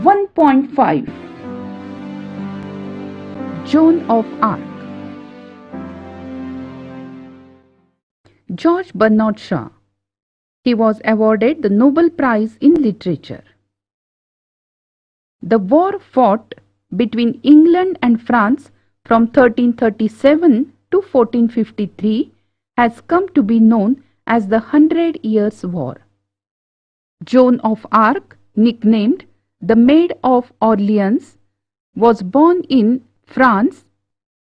1.5 Joan of Arc. George Bernard Shaw. He was awarded the Nobel Prize in Literature. The war fought between England and France from 1337 to 1453 has come to be known as the 100 Years' War. Joan of Arc, nicknamed the Maid of Orleans, was born in France,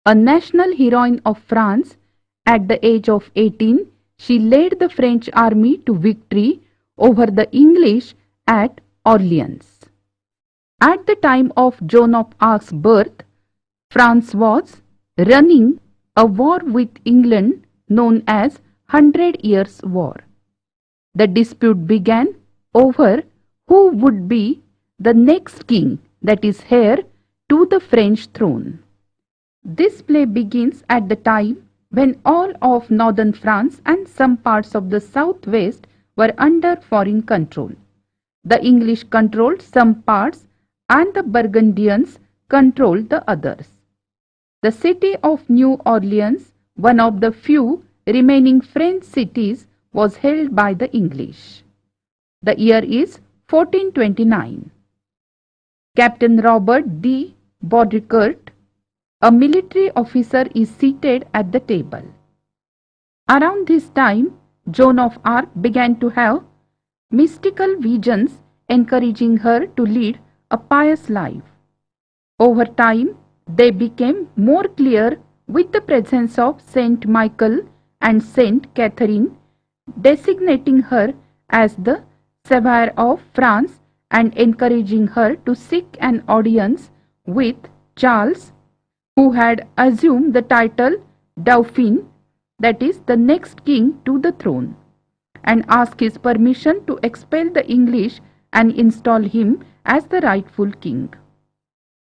a national heroine of France. At the age of 18, she led the French army to victory over the English at Orleans. At the time of Joan of Arc's birth, France was running a war with England known as 100 Years' War. The dispute began over who would be the next king, that is heir to the French throne. This play begins at the time when all of northern France and some parts of the southwest were under foreign control. The English controlled some parts and the Burgundians controlled the others. The city of New Orleans, one of the few remaining French cities, was held by the English. The year is 1429. Captain Robert de Baudricourt, a military officer, is seated at the table. Around this time, Joan of Arc began to have mystical visions encouraging her to lead a pious life. Over time, they became more clear with the presence of Saint Michael and Saint Catherine, designating her as the Savior of France and encouraging her to seek an audience with Charles, who had assumed the title Dauphin, that is the next king to the throne, and ask his permission to expel the English and install him as the rightful king.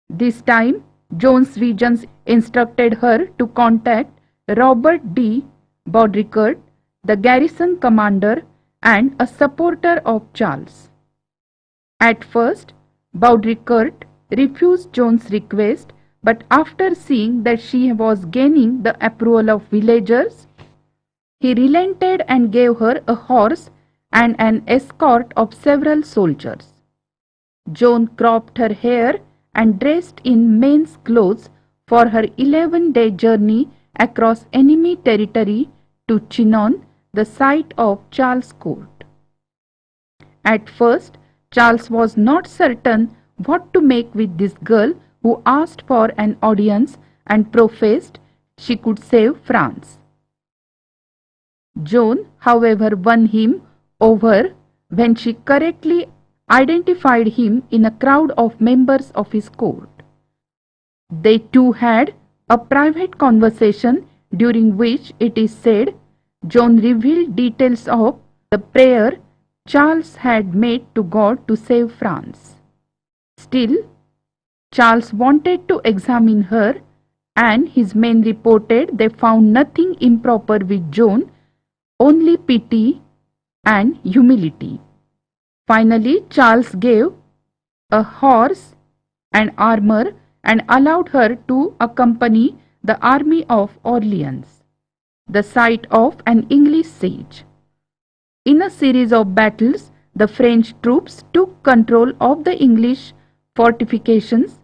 This time, Joan's visions instructed her to contact Robert de Baudricourt, the garrison commander and a supporter of Charles. At first, Baudricourt refused Joan's request, but after seeing that she was gaining the approval of villagers, he relented and gave her a horse and an escort of several soldiers. Joan cropped her hair and dressed in men's clothes for her 11-day journey across enemy territory to Chinon, the site of Charles' court. At first, Charles was not certain what to make with this girl who asked for an audience and professed she could save France. Joan, however, won him over when she correctly identified him in a crowd of members of his court. They two had a private conversation during which, it is said, Joan revealed details of the prayer Charles had made to God to save France. Still, Charles wanted to examine her, and his men reported they found nothing improper with Joan, only pity and humility. Finally, Charles gave a horse and armor and allowed her to accompany the army of Orleans, the site of an English siege. In a series of battles, the French troops took control of the English fortifications.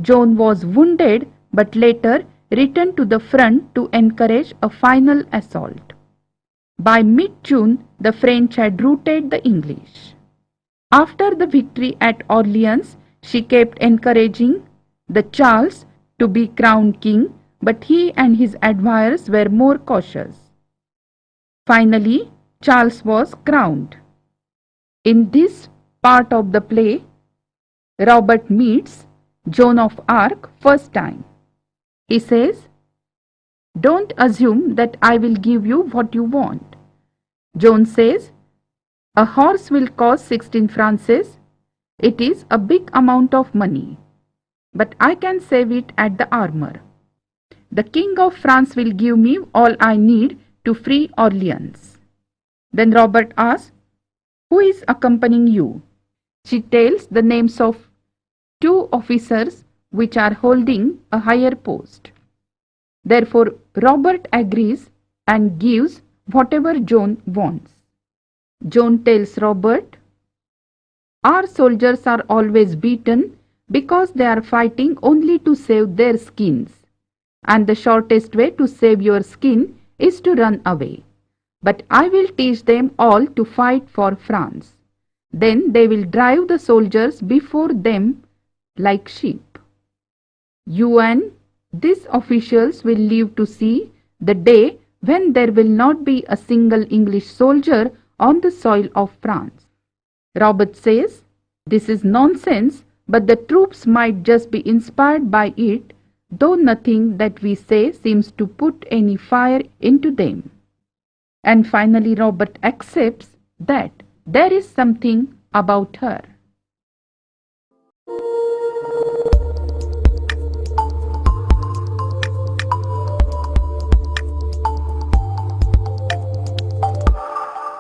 Joan was wounded but later returned to the front to encourage a final assault. By mid-June, the French had routed the English. After the victory at Orleans, she kept encouraging the Charles to be crowned king, but he and his admirers were more cautious. Finally, Charles was crowned. In this part of the play, Robert meets Joan of Arc first time. He says, "Don't assume that I will give you what you want." Joan says, "A horse will cost 16 francs. It is a big amount of money, but I can save it at the armor. The King of France will give me all I need to free Orleans." Then Robert asks, "Who is accompanying you?" She tells the names of two officers which are holding a higher post. Therefore, Robert agrees and gives whatever Joan wants. Joan tells Robert, "Our soldiers are always beaten because they are fighting only to save their skins, and the shortest way to save your skin is to run away. But I will teach them all to fight for France. Then they will drive the soldiers before them like sheep. You and these officials will live to see the day when there will not be a single English soldier on the soil of France." Robert says, "This is nonsense, but the troops might just be inspired by it, though nothing that we say seems to put any fire into them." And finally Robert accepts that there is something about her.